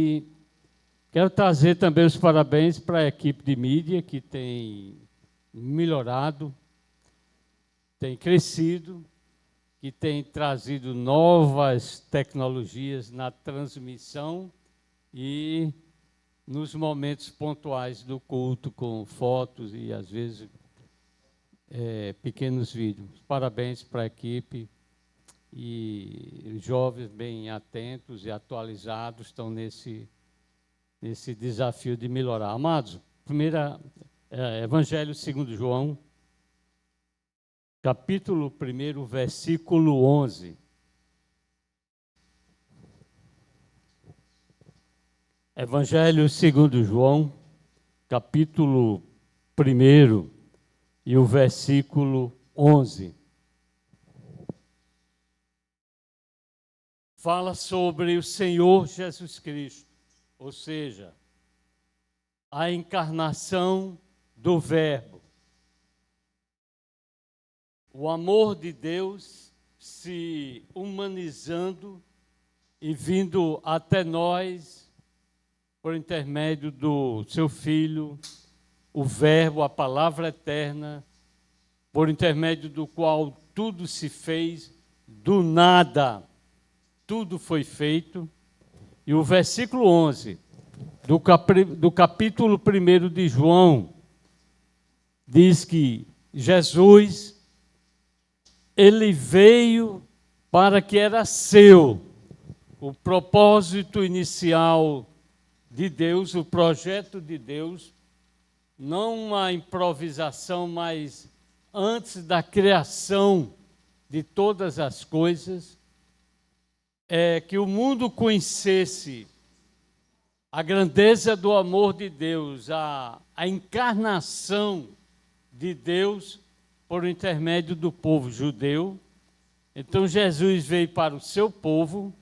E quero trazer também os parabéns para a equipe de mídia, que tem melhorado, tem crescido, que tem trazido novas tecnologias na transmissão e nos momentos pontuais do culto, com fotos e, às vezes, pequenos vídeos. Parabéns para a equipe. E jovens bem atentos e atualizados estão nesse desafio de melhorar. Amados, Evangelho segundo João, capítulo 1, versículo 11. Evangelho segundo João, capítulo 1 e o versículo 11. Fala sobre o Senhor Jesus Cristo, ou seja, a encarnação do Verbo. O amor de Deus se humanizando e vindo até nós por intermédio do seu Filho, o Verbo, a palavra eterna, por intermédio do qual tudo se fez do nada. Tudo foi feito. E o versículo 11 do capítulo 1 de João diz que Jesus, ele veio para que era seu. O propósito inicial de Deus, o projeto de Deus, não uma improvisação, mas antes da criação de todas as coisas, é que o mundo conhecesse a grandeza do amor de Deus, a encarnação de Deus por intermédio do povo judeu. Então Jesus veio para o seu povo,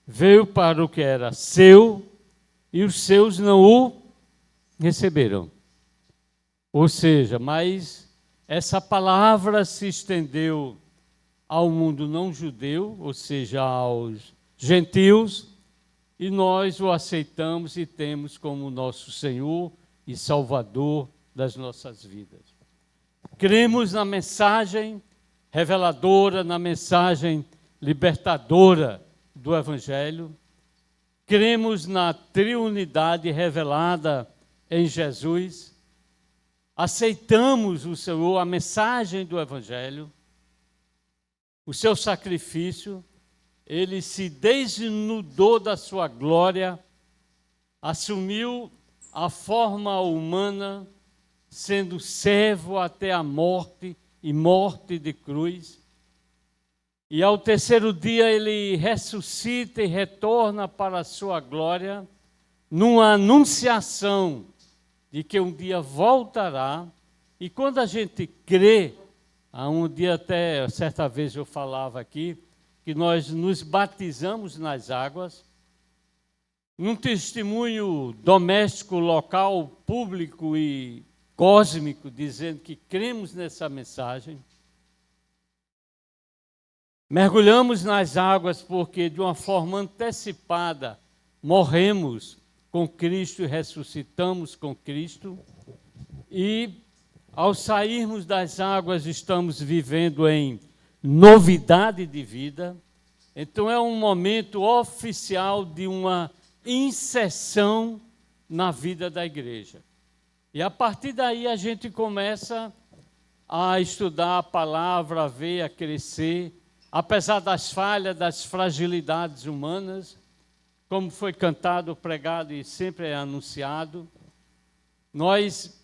veio para o que era seu, e os seus não o receberam. Ou seja, mas essa palavra se estendeu ao mundo não judeu, ou seja, aos gentios, e nós o aceitamos e temos como nosso Senhor e Salvador das nossas vidas. Cremos na mensagem reveladora, na mensagem libertadora do Evangelho, cremos na triunidade revelada em Jesus, aceitamos o Senhor, a mensagem do Evangelho, o seu sacrifício, ele se desnudou da sua glória, assumiu a forma humana, sendo servo até a morte e morte de cruz. E ao terceiro dia ele ressuscita e retorna para a sua glória, numa anunciação de que um dia voltará. E quando a gente crê, um dia até, certa vez eu falava aqui, que nós nos batizamos nas águas, num testemunho doméstico, local, público e cósmico, dizendo que cremos nessa mensagem. Mergulhamos nas águas porque, de uma forma antecipada, morremos com Cristo e ressuscitamos com Cristo. E, ao sairmos das águas, estamos vivendo em novidade de vida. Então, é um momento oficial de uma inserção na vida da igreja. E, a partir daí, a gente começa a estudar a palavra, a ver, a crescer, apesar das falhas, das fragilidades humanas, como foi cantado, pregado e sempre é anunciado, nós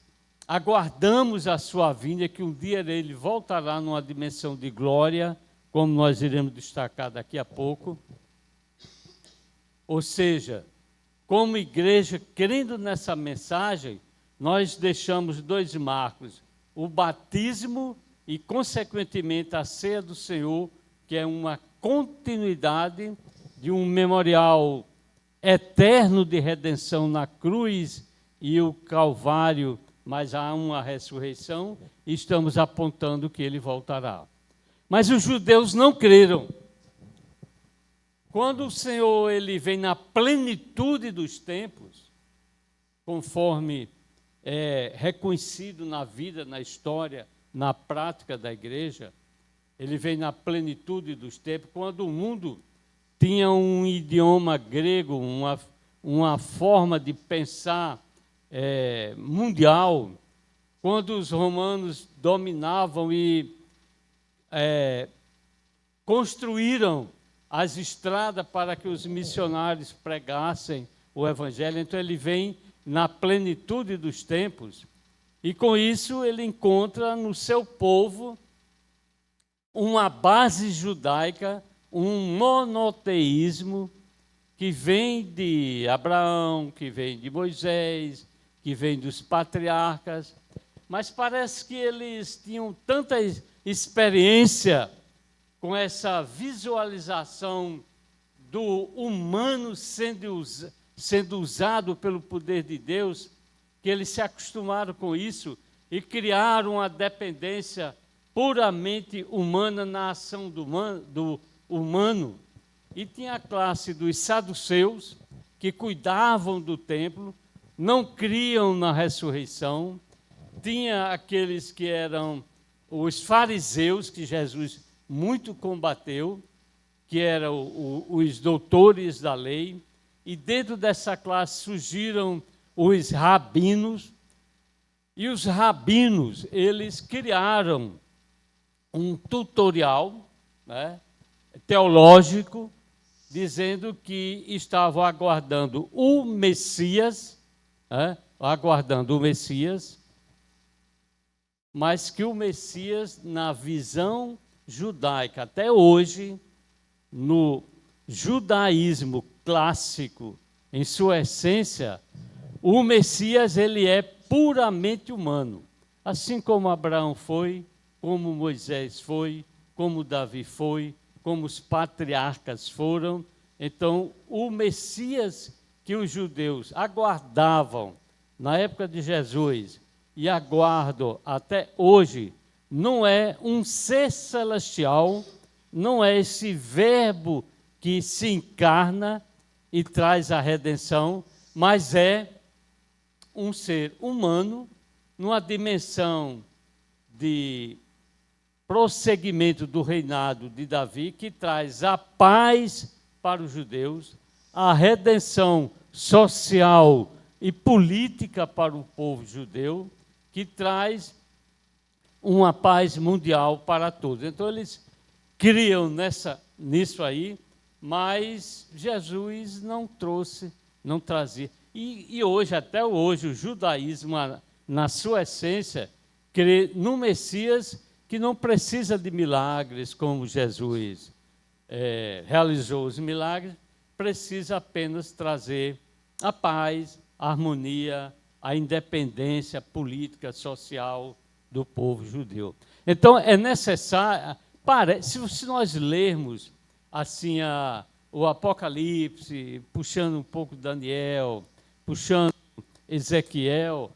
aguardamos a sua vinda, que um dia ele voltará numa dimensão de glória, como nós iremos destacar daqui a pouco. Ou seja, como igreja, crendo nessa mensagem, nós deixamos dois marcos: o batismo e, consequentemente, a ceia do Senhor, que é uma continuidade de um memorial eterno de redenção na cruz e o Calvário, mas há uma ressurreição, e estamos apontando que ele voltará. Mas os judeus não creram. quando o Senhor ele vem na plenitude dos tempos, conforme é reconhecido na vida, na história, na prática da igreja, ele vem na plenitude dos tempos, quando o mundo tinha um idioma grego, uma forma de pensar mundial, quando os romanos dominavam e construíram as estradas para que os missionários pregassem o Evangelho. Então ele vem na plenitude dos tempos, e com isso ele encontra no seu povo uma base judaica, um monoteísmo que vem de Abraão, que vem de Moisés, que vem dos patriarcas, mas parece que eles tinham tanta experiência com essa visualização do humano sendo usado pelo poder de Deus, que eles se acostumaram com isso e criaram uma dependência puramente humana na ação do humano. E tinha a classe dos saduceus, que cuidavam do templo, não criam na ressurreição. Tinha aqueles que eram os fariseus, que Jesus muito combateu, que eram os doutores da lei, e dentro dessa classe surgiram os rabinos, e os rabinos, eles criaram um tutorial, né, teológico, dizendo que estavam aguardando o Messias, mas que o Messias, na visão judaica, até hoje, no judaísmo clássico, em sua essência, o Messias ele é puramente humano, assim como Abraão foi, como Moisés foi, como Davi foi, como os patriarcas foram. Então, o Messias que os judeus aguardavam na época de Jesus e aguardam até hoje, não é um ser celestial, não é esse verbo que se encarna e traz a redenção, mas é um ser humano numa dimensão de prosseguimento do reinado de Davi, que traz a paz para os judeus, a redenção social e política para o povo judeu, que traz uma paz mundial para todos. Então eles criam nisso aí, mas Jesus não trazia. E hoje, até hoje, o judaísmo, na sua essência, crê no Messias, que não precisa de milagres como Jesus realizou os milagres, precisa apenas trazer a paz, a harmonia, a independência política, social do povo judeu. Então, é necessário, se nós lermos assim o Apocalipse, puxando um pouco Daniel, puxando Ezequiel,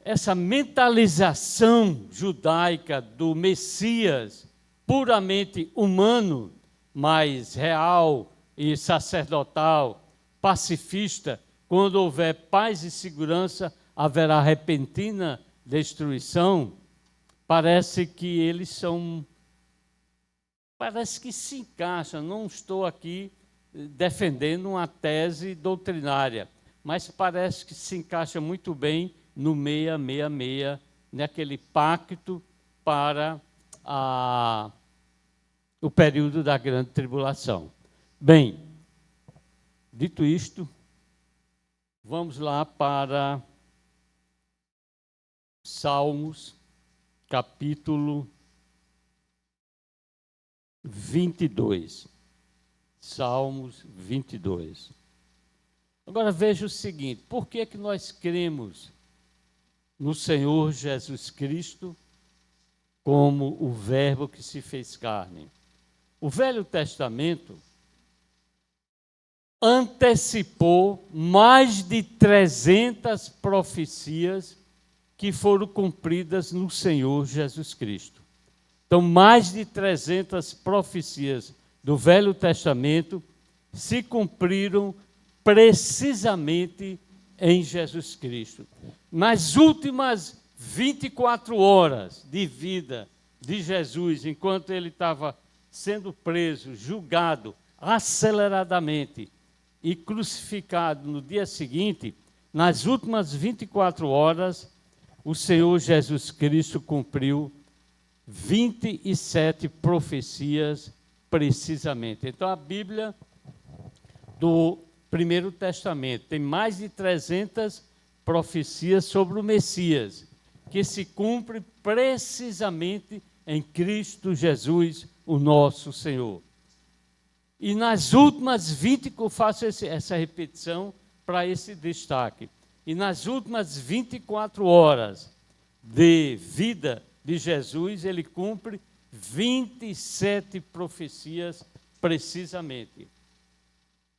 essa mentalização judaica do Messias, puramente humano, mas real e sacerdotal, pacifista, quando houver paz e segurança, haverá repentina destruição, parece que se encaixam. Não estou aqui defendendo uma tese doutrinária, mas parece que se encaixa muito bem no 666, naquele pacto para o período da grande tribulação. Bem, dito isto, vamos lá para Salmos, capítulo 22. Salmos 22. Agora veja o seguinte: por que que nós cremos no Senhor Jesus Cristo como o Verbo que se fez carne? O Velho Testamento antecipou mais de 300 profecias que foram cumpridas no Senhor Jesus Cristo. Então, mais de 300 profecias do Velho Testamento se cumpriram precisamente em Jesus Cristo. Nas últimas 24 horas de vida de Jesus, enquanto ele estava sendo preso, julgado aceleradamente e crucificado no dia seguinte, nas últimas 24 horas, o Senhor Jesus Cristo cumpriu 27 profecias precisamente. Então, a Bíblia do Primeiro Testamento tem mais de 300 profecias sobre o Messias, que se cumpre precisamente em Cristo Jesus, o nosso Senhor. E nas últimas 20, eu faço essa repetição para esse destaque, e nas últimas 24 horas de vida de Jesus, ele cumpre 27 profecias precisamente.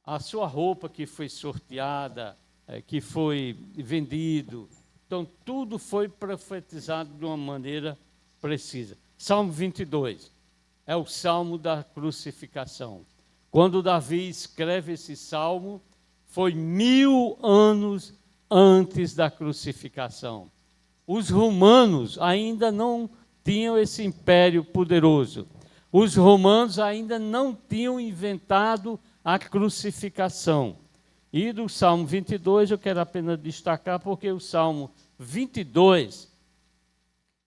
A sua roupa que foi sorteada, que foi vendido, então tudo foi profetizado de uma maneira precisa. Salmo 22 é o salmo da crucificação. Quando Davi escreve esse salmo, foi 1000 anos antes da crucificação. Os romanos ainda não tinham esse império poderoso. Os romanos ainda não tinham inventado a crucificação. E do Salmo 22 eu quero apenas destacar, porque o Salmo 22,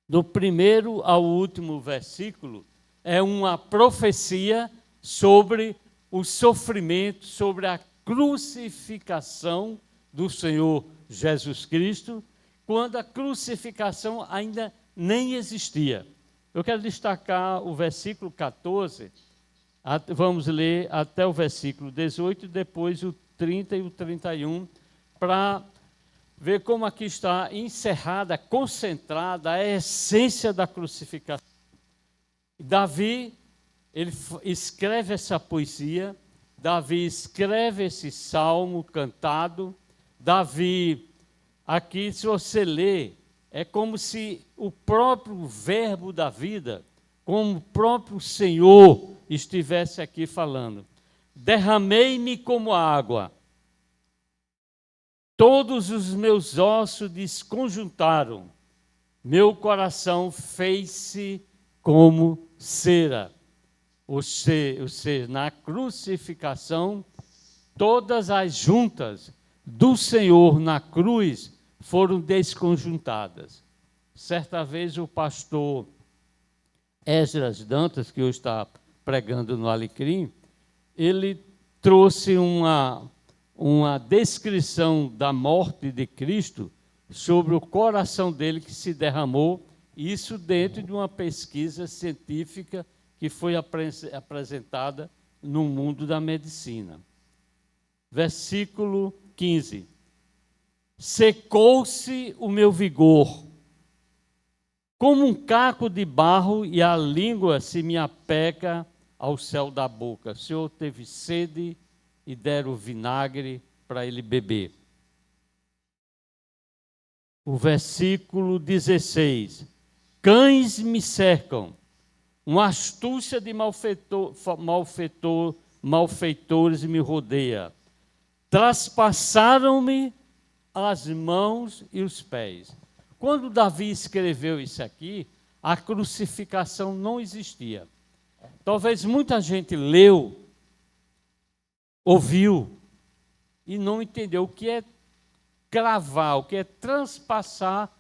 do primeiro ao último versículo, é uma profecia sobre o sofrimento, sobre a crucificação do Senhor Jesus Cristo, quando a crucificação ainda nem existia. Eu quero destacar o versículo 14, vamos ler até o versículo 18, e depois o 30 e o 31, para ver como aqui está encerrada, concentrada a essência da crucificação. Davi, ele escreve essa poesia, Davi escreve esse salmo cantado, Davi, aqui se você ler, é como se o próprio verbo da vida, como o próprio Senhor estivesse aqui falando. Derramei-me como água, todos os meus ossos desconjuntaram, meu coração fez-se como cera. Ou seja, na crucificação, todas as juntas do Senhor na cruz foram desconjuntadas. Certa vez o pastor Esdras Dantas, que hoje está pregando no Alecrim, ele trouxe uma descrição da morte de Cristo sobre o coração dele que se derramou, isso dentro de uma pesquisa científica que foi apresentada no mundo da medicina. Versículo 15. Secou-se o meu vigor, como um caco de barro, e a língua se me apega ao céu da boca. O Senhor teve sede e deram vinagre para ele beber. O versículo 16. Cães me cercam, uma astúcia de malfeitores me rodeia. Traspassaram-me as mãos e os pés. Quando Davi escreveu isso aqui, a crucificação não existia. Talvez muita gente leu, ouviu e não entendeu o que é cravar, o que é transpassar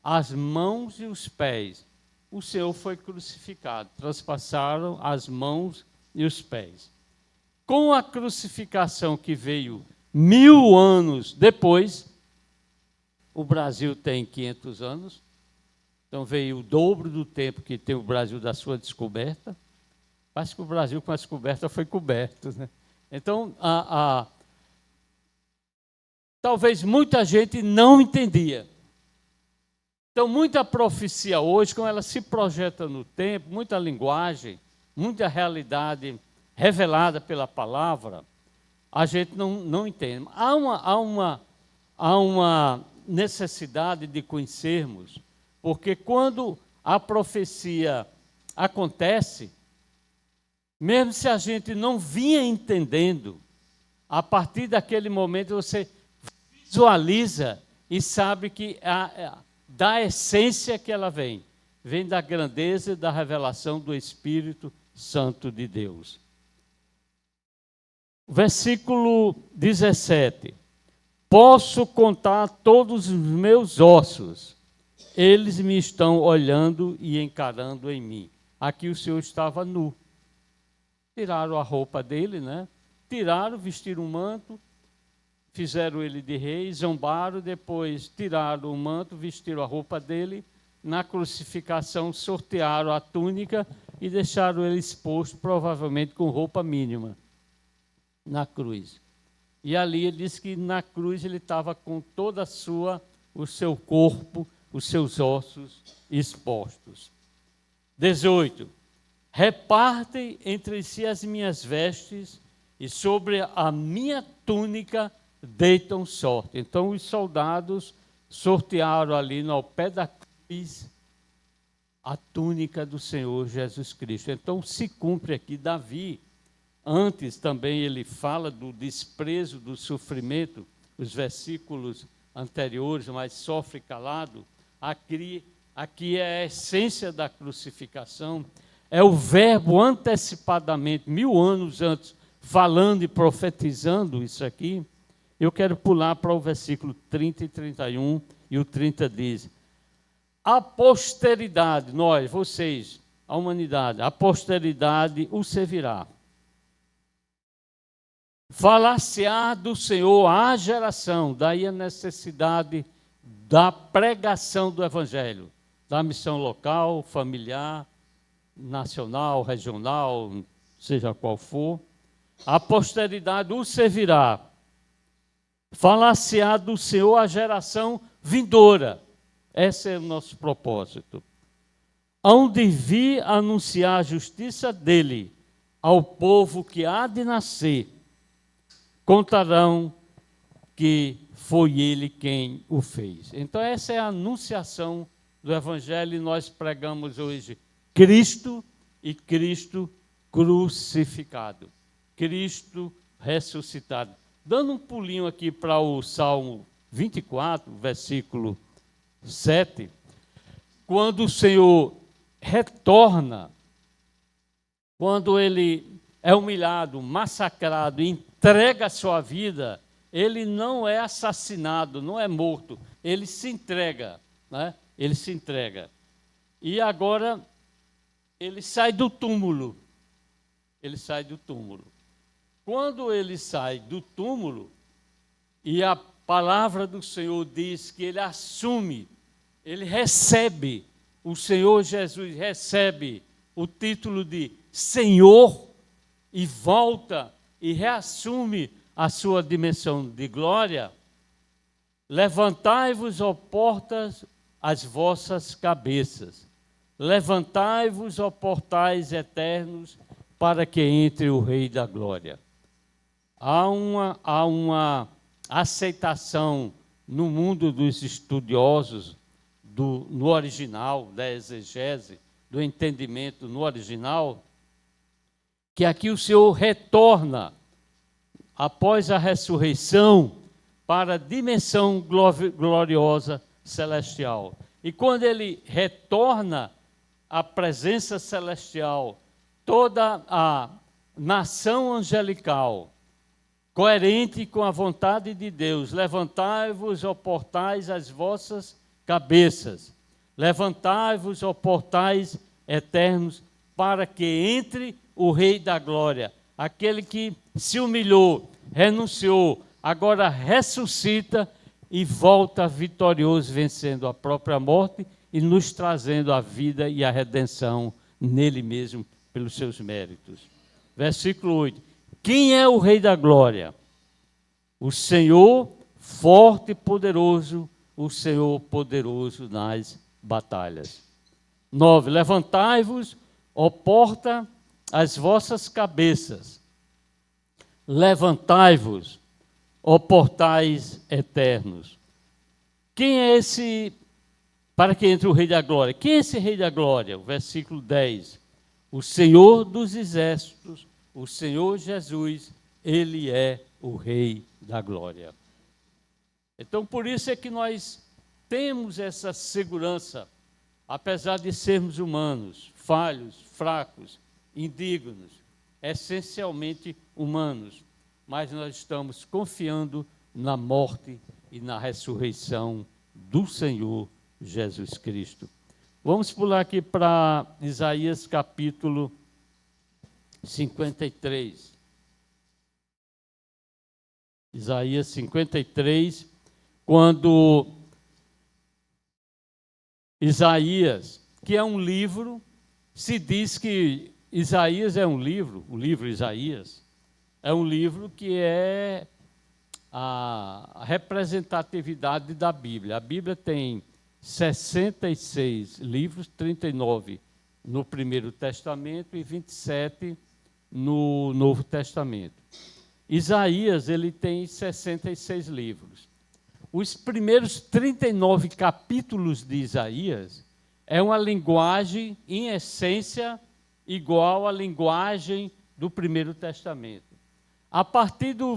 as mãos e os pés. O Senhor foi crucificado, transpassaram as mãos e os pés. Com a crucificação que veio 1000 anos depois, o Brasil tem 500 anos, então veio o dobro do tempo que tem o Brasil da sua descoberta. Parece que o Brasil com a descoberta foi coberto, né? Então, talvez muita gente não entendia. Então, muita profecia hoje, como ela se projeta no tempo, muita linguagem, muita realidade revelada pela palavra, a gente não entende. Há uma necessidade de conhecermos, porque quando a profecia acontece, mesmo se a gente não vinha entendendo, a partir daquele momento você visualiza e sabe que da essência que ela vem da grandeza e da revelação do Espírito Santo de Deus. Versículo 17. Posso contar todos os meus ossos, eles me estão olhando e encarando em mim. Aqui o Senhor estava nu. Tiraram a roupa dele, né? Tiraram, vestiram um manto, fizeram ele de rei, zombaram, depois tiraram o manto, vestiram a roupa dele, na crucificação sortearam a túnica e deixaram ele exposto, provavelmente com roupa mínima, na cruz. E ali ele diz que na cruz ele estava com toda o seu corpo, os seus ossos expostos. 18. Repartem entre si as minhas vestes e sobre a minha túnica deitam sorte. Então os soldados sortearam ali no pé da cruz a túnica do Senhor Jesus Cristo. Então se cumpre aqui Davi. Antes também ele fala do desprezo, do sofrimento, os versículos anteriores, mas sofre calado. Aqui é a essência da crucificação, é o verbo antecipadamente, 1000 anos antes, falando e profetizando isso aqui. Eu quero pular para o versículo 30 e 31, e o 30 diz: a posteridade, nós, vocês, a humanidade, a posteridade o servirá. Falar-se-á do Senhor à geração, daí a necessidade da pregação do Evangelho, da missão local, familiar, nacional, regional, seja qual for. A posteridade o servirá. Falar-se-á do Senhor à geração vindoura. Esse é o nosso propósito. Hão de vir anunciar a justiça dele ao povo que há de nascer. Contarão que foi ele quem o fez. Então essa é a anunciação do Evangelho e nós pregamos hoje Cristo e Cristo crucificado, Cristo ressuscitado. Dando um pulinho aqui para o Salmo 24, versículo 7, quando o Senhor retorna, quando ele é humilhado, massacrado, entrega a sua vida, ele não é assassinado, não é morto, ele se entrega, né? Ele se entrega. E agora ele sai do túmulo. Ele sai do túmulo. Quando ele sai do túmulo, e a palavra do Senhor diz que ele assume, ele recebe, o Senhor Jesus recebe o título de Senhor e volta e reassume a sua dimensão de glória. Levantai-vos, ó portas, as vossas cabeças. Levantai-vos, ó portais eternos, para que entre o Rei da Glória. Há uma aceitação no mundo dos estudiosos, no original, da exegese, do entendimento no original, que aqui o Senhor retorna, após a ressurreição, para a dimensão gloriosa celestial. E quando ele retorna à presença celestial, toda a nação angelical, coerente com a vontade de Deus, levantai-vos, ó portais, as vossas cabeças, levantai-vos, ó portais eternos, para que entre o Rei da Glória, aquele que se humilhou, renunciou, agora ressuscita e volta vitorioso, vencendo a própria morte e nos trazendo a vida e a redenção nele mesmo, pelos seus méritos. Versículo 8. Quem é o Rei da Glória? O Senhor forte e poderoso, o Senhor poderoso nas batalhas. 9. Levantai-vos, ó porta, as vossas cabeças. Levantai-vos, ó portais eternos. Quem é esse, para que entre o Rei da Glória? Quem é esse Rei da Glória? O versículo 10. O Senhor dos exércitos, o Senhor Jesus, ele é o Rei da Glória. Então, por isso é que nós temos essa segurança, apesar de sermos humanos, falhos, fracos, indignos, essencialmente humanos, mas nós estamos confiando na morte e na ressurreição do Senhor Jesus Cristo. Vamos pular aqui para Isaías capítulo 53. Isaías 53, quando Isaías, que é um livro, se diz que Isaías é um livro, o livro Isaías, é um livro que é a representatividade da Bíblia. A Bíblia tem 66 livros, 39 no Primeiro Testamento e 27 no Novo Testamento. Isaías, ele tem 66 livros. Os primeiros 39 capítulos de Isaías é uma linguagem, em essência, igual à linguagem do Primeiro Testamento. A partir do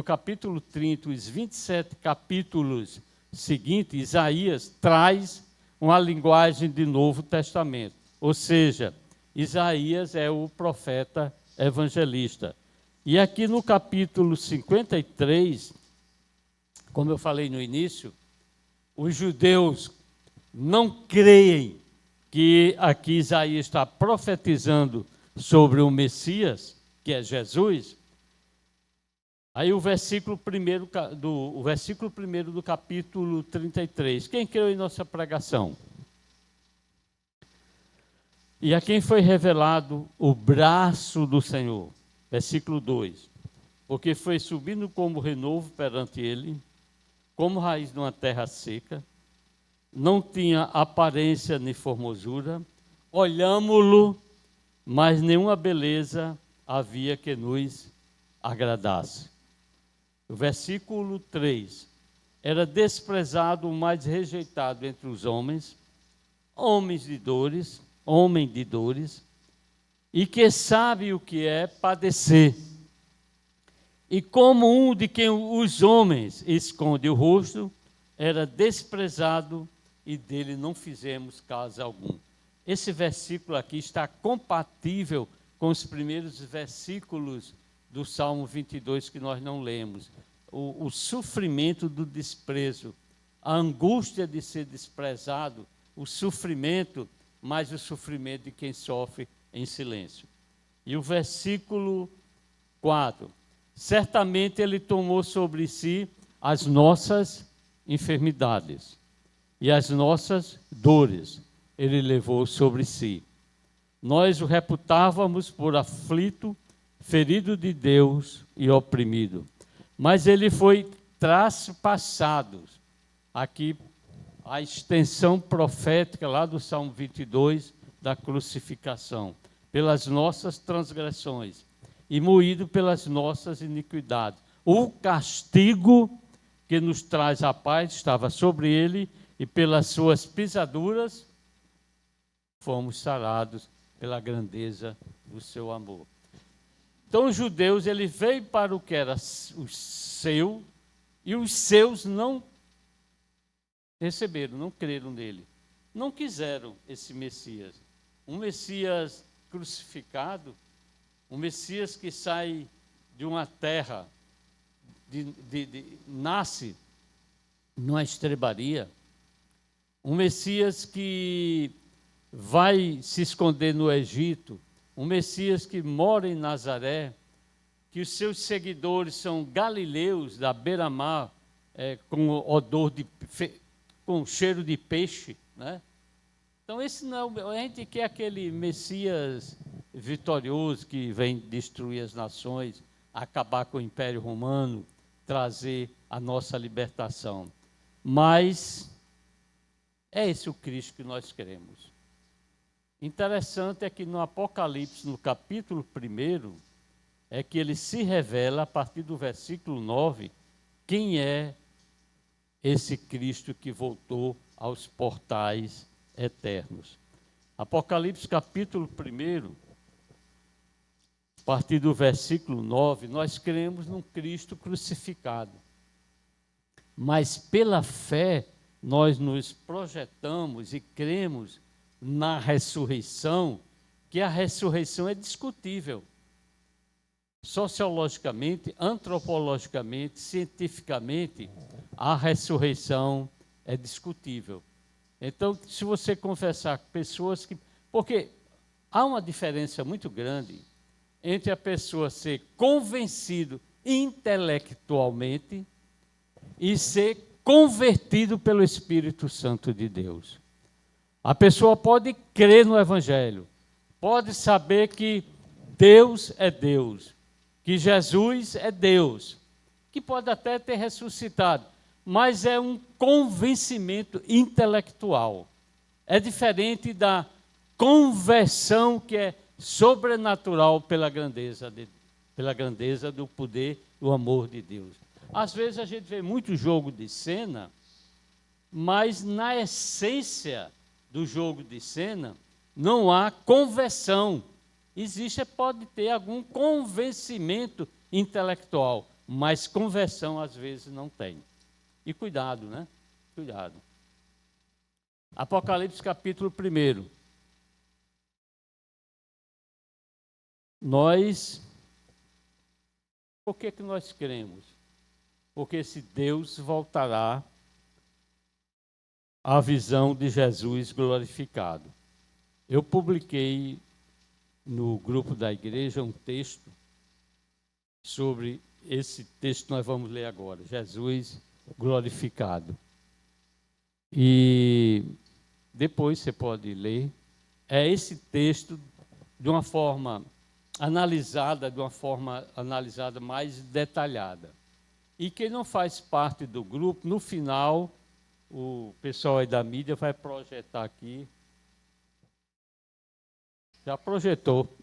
capítulo 30, os 27 capítulos seguintes, Isaías traz uma linguagem de Novo Testamento. Ou seja, Isaías é o profeta evangelista. E aqui no capítulo 53, como eu falei no início, os judeus não creem que aqui Isaías está profetizando sobre o Messias, que é Jesus. Aí o versículo 1 do capítulo 33. Quem creu em nossa pregação? E a quem foi revelado o braço do Senhor? Versículo 2. Porque foi subindo como renovo perante ele, como raiz de uma terra seca, não tinha aparência nem formosura, olhámo-lo, mas nenhuma beleza havia que nos agradasse. O versículo 3. Era desprezado, o mais rejeitado entre os homens, homem de dores, e que sabe o que é padecer. E como um de quem os homens escondem o rosto, era desprezado e dele não fizemos caso algum. Esse versículo aqui está compatível com os primeiros versículos do Salmo 22 que nós não lemos. O sofrimento do desprezo, a angústia de ser desprezado, o sofrimento, mas o sofrimento de quem sofre em silêncio. E o versículo 4. Certamente ele tomou sobre si as nossas enfermidades e as nossas dores ele levou sobre si. Nós o reputávamos por aflito, ferido de Deus e oprimido. Mas ele foi traspassado. Aqui a extensão profética lá do Salmo 22 da crucificação. Pelas nossas transgressões e moído pelas nossas iniquidades. O castigo que nos traz a paz estava sobre ele, e pelas suas pisaduras fomos sarados pela grandeza do seu amor. Então os judeus, ele veio para o que era o seu, e os seus não receberam, não creram nele. Não quiseram esse Messias. Um Messias crucificado, um Messias que sai de uma terra, nasce numa estrebaria, um Messias que vai se esconder no Egito, um Messias que mora em Nazaré, que os seus seguidores são galileus da beira-mar, com odor com cheiro de peixe, né? Então esse não, a gente quer aquele Messias vitorioso que vem destruir as nações, acabar com o Império Romano, trazer a nossa libertação. Mas é esse o Cristo que nós queremos. Interessante é que no Apocalipse, no capítulo 1, é que ele se revela, a partir do versículo 9, quem é esse Cristo que voltou aos portais eternos. Apocalipse capítulo 1, a partir do versículo 9, nós cremos num Cristo crucificado. Mas pela fé, nós nos projetamos e cremos na ressurreição, que a ressurreição é discutível. Sociologicamente, antropologicamente, cientificamente, a ressurreição é discutível. Então, se você conversar com pessoas que... Porque há uma diferença muito grande entre a pessoa ser convencido intelectualmente e ser convertido pelo Espírito Santo de Deus. A pessoa pode crer no Evangelho, pode saber que Deus é Deus, que Jesus é Deus, que pode até ter ressuscitado, mas é um convencimento intelectual. É diferente da conversão que é sobrenatural pela grandeza do poder, do amor de Deus. Às vezes a gente vê muito jogo de cena, mas na essência do jogo de cena não há conversão. Existe, pode ter algum convencimento intelectual, mas conversão às vezes não tem. E cuidado, né? Cuidado. Apocalipse capítulo 1. Por que nós cremos? Porque esse Deus voltará à visão de Jesus glorificado. Eu publiquei no grupo da igreja um texto sobre esse texto que nós vamos ler agora, Jesus glorificado. E depois você pode ler. É esse texto de uma forma analisada mais detalhada. E quem não faz parte do grupo, no final, o pessoal aí da mídia vai projetar aqui. Já projetou.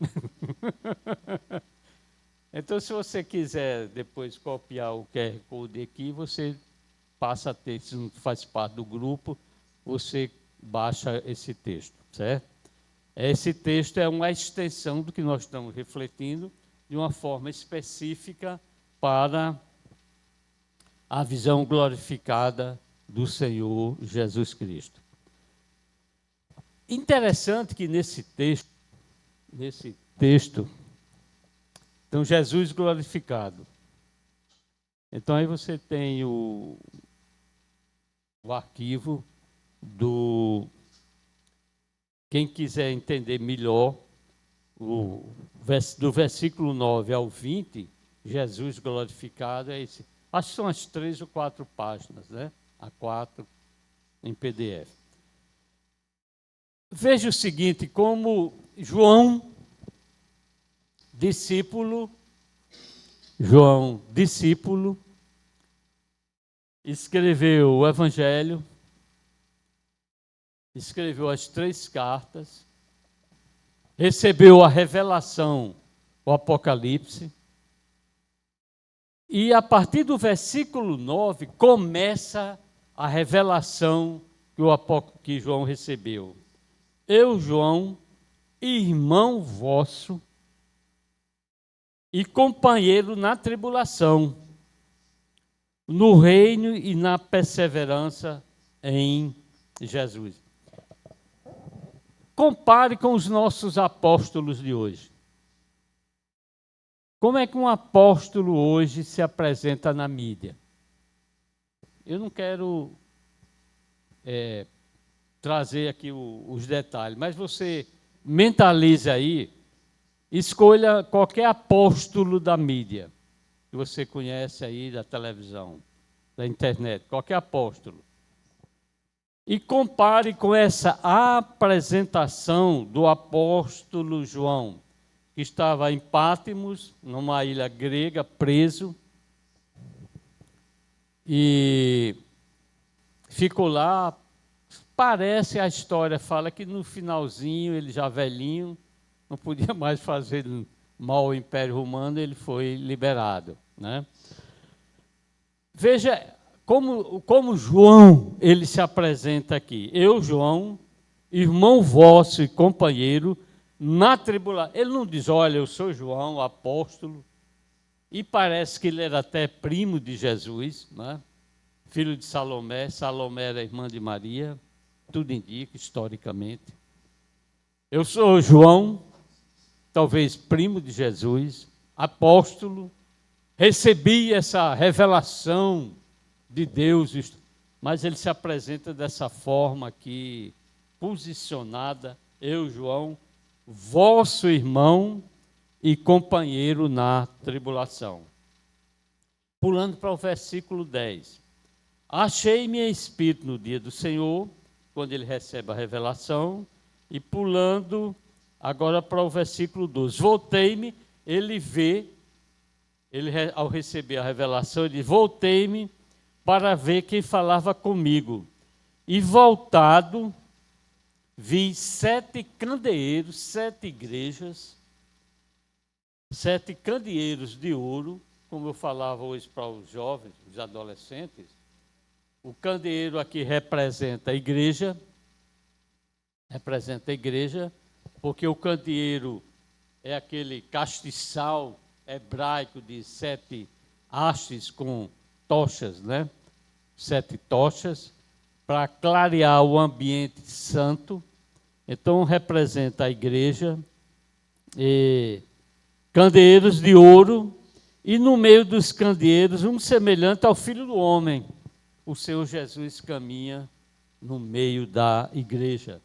Então, se você quiser depois copiar o QR Code aqui, você passa a ter, se não faz parte do grupo, você baixa esse texto, certo? Esse texto é uma extensão do que nós estamos refletindo de uma forma específica para a visão glorificada do Senhor Jesus Cristo. Interessante que nesse texto, então Jesus glorificado. Então aí você tem o arquivo do... Quem quiser entender melhor, do versículo 9 ao 20, Jesus glorificado é esse. Acho que são as 3 ou 4 páginas, né? A4 em PDF. Veja o seguinte, como João, discípulo, escreveu o Evangelho, escreveu as 3 cartas, recebeu a revelação, o Apocalipse, e a partir do versículo 9 começa a revelação que João recebeu. Eu, João, irmão vosso e companheiro na tribulação, no reino e na perseverança em Jesus. Compare com os nossos apóstolos de hoje. Como é que um apóstolo hoje se apresenta na mídia? Eu não quero trazer aqui os detalhes, mas você mentalize aí, escolha qualquer apóstolo da mídia, que você conhece aí da televisão, da internet, qualquer apóstolo. E compare com essa apresentação do apóstolo João, que estava em Pátimos, numa ilha grega, preso, e ficou lá. Parece, a história fala que no finalzinho, ele já velhinho, não podia mais fazer mal ao Império Romano, ele foi liberado, né? Veja como João ele se apresenta aqui. Eu, João, irmão vosso e companheiro na tribulação. Ele não diz, olha, eu sou João, apóstolo, e parece que ele era até primo de Jesus, né? Filho de Salomé, Salomé era irmã de Maria, tudo indica historicamente. Eu sou João, talvez primo de Jesus, apóstolo, recebi essa revelação de Deus, mas ele se apresenta dessa forma aqui, posicionada, eu, João, vosso irmão e companheiro na tribulação. Pulando para o versículo 10. Achei-me em espírito no dia do Senhor, quando ele recebe a revelação, e pulando agora para o versículo 12. Voltei-me, ele vê, ao receber a revelação, ele diz, voltei-me para ver quem falava comigo. E voltado, vi 7 candeeiros, 7 igrejas, 7 candeeiros de ouro, como eu falava hoje para os jovens, os adolescentes. O candeeiro aqui representa a igreja, porque o candeeiro é aquele castiçal hebraico de 7 hastes com tochas, né? 7 tochas, para clarear o ambiente santo. Então, representa a igreja, candeeiros de ouro, e no meio dos candeeiros, um semelhante ao Filho do Homem. O Senhor Jesus caminha no meio da igreja,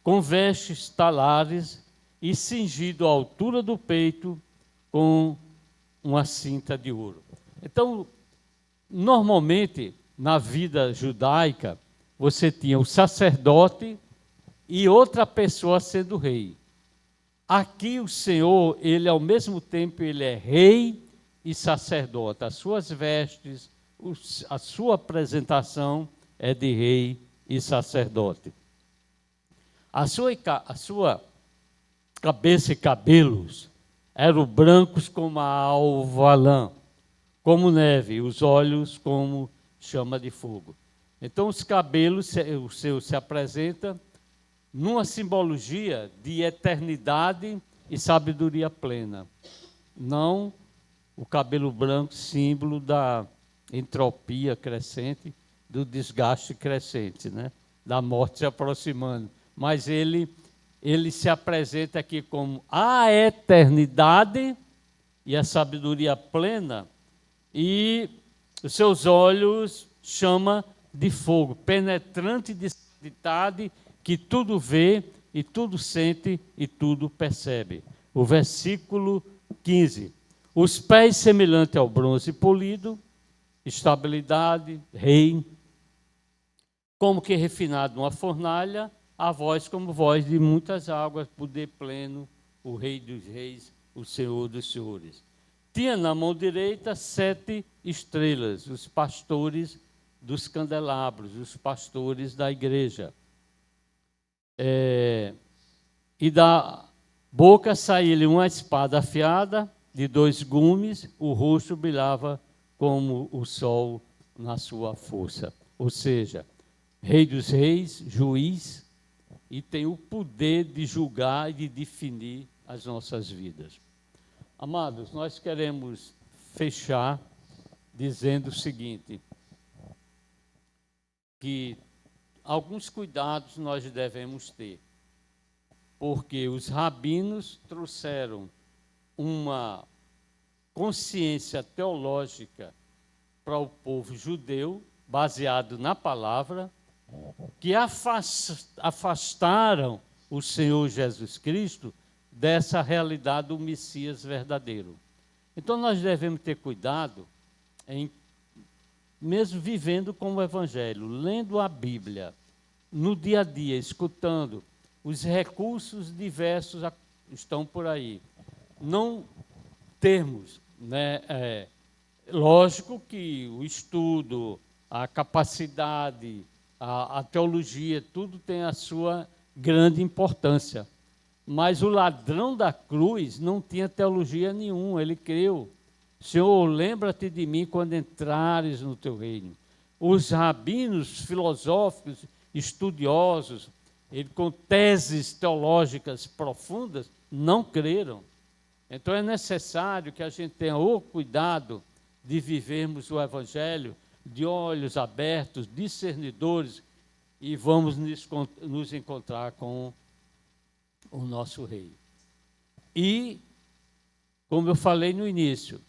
com vestes talares e cingido à altura do peito com uma cinta de ouro. Então, normalmente, na vida judaica, você tinha o sacerdote e outra pessoa sendo rei. Aqui o Senhor, ele ao mesmo tempo, ele é rei e sacerdote. As suas vestes, a sua apresentação é de rei e sacerdote. A sua cabeça e cabelos eram brancos como a alva lã, como neve, os olhos como chama de fogo. Então os cabelos, o seu se apresenta numa simbologia de eternidade e sabedoria plena. Não o cabelo branco, símbolo da entropia crescente, do desgaste crescente, né? Da morte se aproximando. Mas ele se apresenta aqui como a eternidade e a sabedoria plena, e os seus olhos chama de fogo, penetrante de santidade, que tudo vê e tudo sente e tudo percebe. O versículo 15. Os pés semelhantes ao bronze polido, estabilidade, rei, como que refinado numa fornalha, a voz como voz de muitas águas, poder pleno, o Rei dos Reis, o Senhor dos Senhores. Tinha na mão direita 7 estrelas, os pastores dos candelabros, os pastores da igreja. E da boca saía-lhe uma espada afiada, de 2 gumes, o rosto brilhava como o sol na sua força. Ou seja, Rei dos Reis, juiz, e tem o poder de julgar e de definir as nossas vidas. Amados, nós queremos fechar dizendo o seguinte, que alguns cuidados nós devemos ter, porque os rabinos trouxeram uma consciência teológica para o povo judeu, baseado na palavra, que afastaram o Senhor Jesus Cristo dessa realidade do Messias verdadeiro. Então nós devemos ter cuidado em, mesmo vivendo com o Evangelho, lendo a Bíblia, no dia a dia, escutando, os recursos diversos estão por aí. Não termos, né, lógico que o estudo, a capacidade, a teologia, tudo tem a sua grande importância. Mas o ladrão da cruz não tinha teologia nenhuma, ele creu. Senhor, lembra-te de mim quando entrares no teu reino. Os rabinos filosóficos, estudiosos, ele com teses teológicas profundas, não creram. Então é necessário que a gente tenha o cuidado de vivermos o Evangelho de olhos abertos, discernidores, e vamos nos encontrar com o nosso Rei. E, como eu falei no início,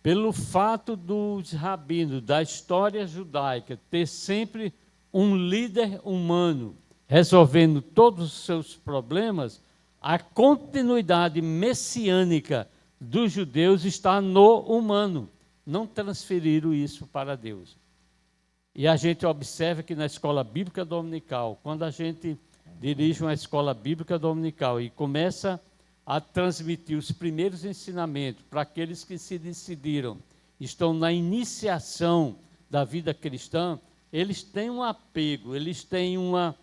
pelo fato dos rabinos, da história judaica, ter sempre um líder humano resolvendo todos os seus problemas, a continuidade messiânica dos judeus está no humano. Não transferiram isso para Deus. E a gente observa que na escola bíblica dominical, quando a gente dirige uma escola bíblica dominical e começa a transmitir os primeiros ensinamentos para aqueles que se decidiram, estão na iniciação da vida cristã, eles têm um apego, eles têm uma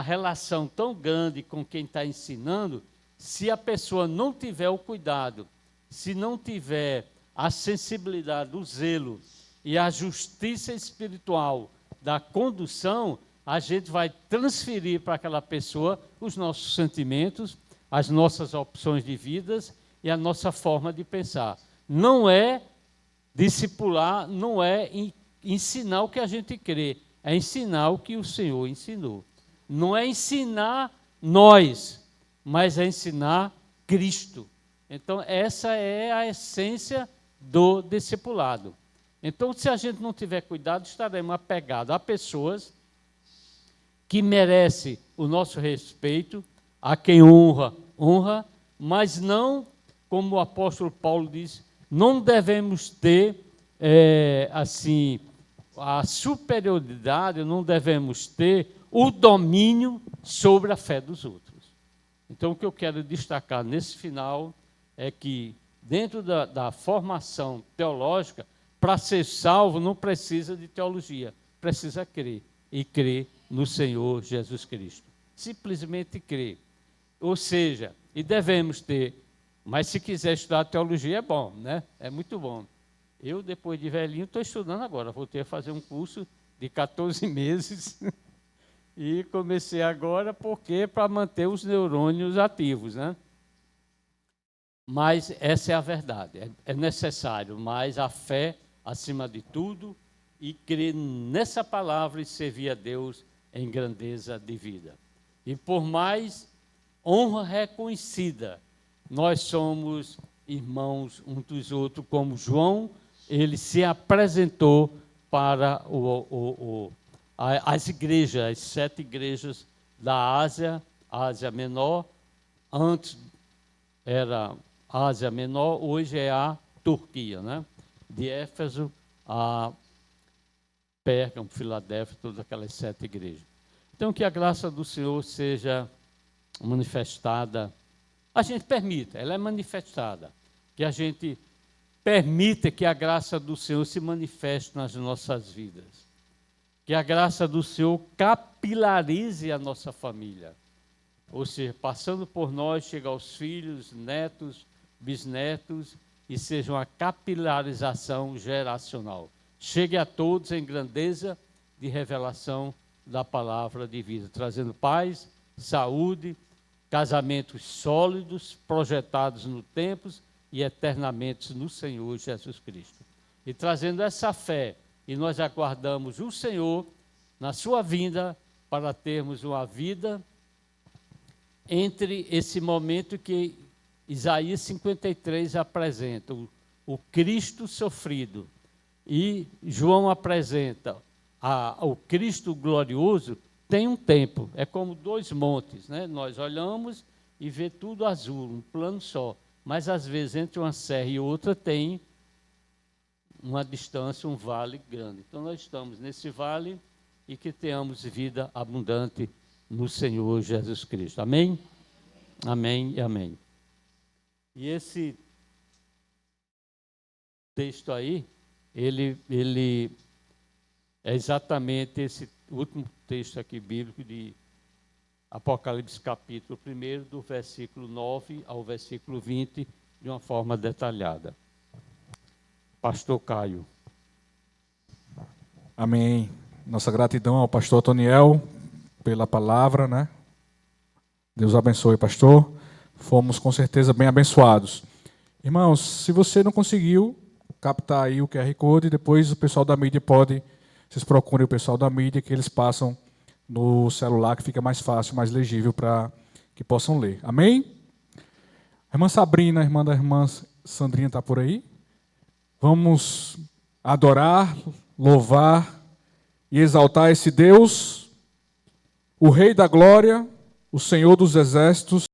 relação tão grande com quem está ensinando. Se a pessoa não tiver o cuidado, se não tiver a sensibilidade, o zelo e a justiça espiritual da condução, a gente vai transferir para aquela pessoa os nossos sentimentos, as nossas opções de vidas e a nossa forma de pensar. Não é discipular, não é ensinar o que a gente crê, é ensinar o que o Senhor ensinou. Não é ensinar nós, mas é ensinar Cristo. Então, essa é a essência do discipulado. Então, se a gente não tiver cuidado, estaremos apegados a pessoas que merecem o nosso respeito, a quem honra, honra, mas não, como o apóstolo Paulo diz, não devemos ter, assim, a superioridade, não devemos ter o domínio sobre a fé dos outros. Então, o que eu quero destacar nesse final é que, dentro da formação teológica, para ser salvo não precisa de teologia, precisa crer, e crer no Senhor Jesus Cristo. Simplesmente crer. Ou seja, e devemos ter, mas se quiser estudar teologia é bom, né? É muito bom. Eu, depois de velhinho, estou estudando agora, voltei a fazer um curso de 14 meses, e comecei agora porque para manter os neurônios ativos, né? Mas essa é a verdade, é necessário, mas a fé acima de tudo, e crer nessa palavra e servir a Deus em grandeza de vida. E por mais honra reconhecida, nós somos irmãos uns dos outros, como João, ele se apresentou para as igrejas, as 7 igrejas da Ásia, Ásia Menor. Antes era Ásia Menor, hoje é a Turquia, né? De Éfeso a Pérgamo, Filadélfia, todas aquelas 7 igrejas. Então, que a graça do Senhor seja manifestada, a gente permita, ela é manifestada, que a gente permita que a graça do Senhor se manifeste nas nossas vidas, que a graça do Senhor capilarize a nossa família, ou seja, passando por nós, chega aos filhos, netos, bisnetos, e seja uma capilarização geracional. Chegue a todos em grandeza de revelação da palavra de vida, trazendo paz, saúde, casamentos sólidos, projetados no tempo e eternamente no Senhor Jesus Cristo. E trazendo essa fé, e nós aguardamos o Senhor na sua vinda para termos uma vida entre esse momento que Isaías 53 apresenta, o Cristo sofrido, e João apresenta o Cristo glorioso. Tem um tempo, é como 2 montes, né? Nós olhamos e vê tudo azul, um plano só, mas às vezes entre uma serra e outra tem uma distância, um vale grande. Então nós estamos nesse vale e que tenhamos vida abundante no Senhor Jesus Cristo. Amém? Amém e amém. E esse texto aí, ele é exatamente esse último texto aqui bíblico de Apocalipse capítulo 1, do versículo 9 ao versículo 20, de uma forma detalhada. Pastor Caio. Amém. Nossa gratidão ao pastor Toniel pela palavra, né? Deus abençoe, pastor. Fomos com certeza bem abençoados. Irmãos, se você não conseguiu captar aí o QR Code, depois o pessoal da mídia pode, vocês procurem o pessoal da mídia que eles passam no celular, que fica mais fácil, mais legível para que possam ler. Amém? A irmã Sabrina, a irmã da irmã Sandrinha está por aí. Vamos adorar, louvar e exaltar esse Deus, o Rei da Glória, o Senhor dos Exércitos.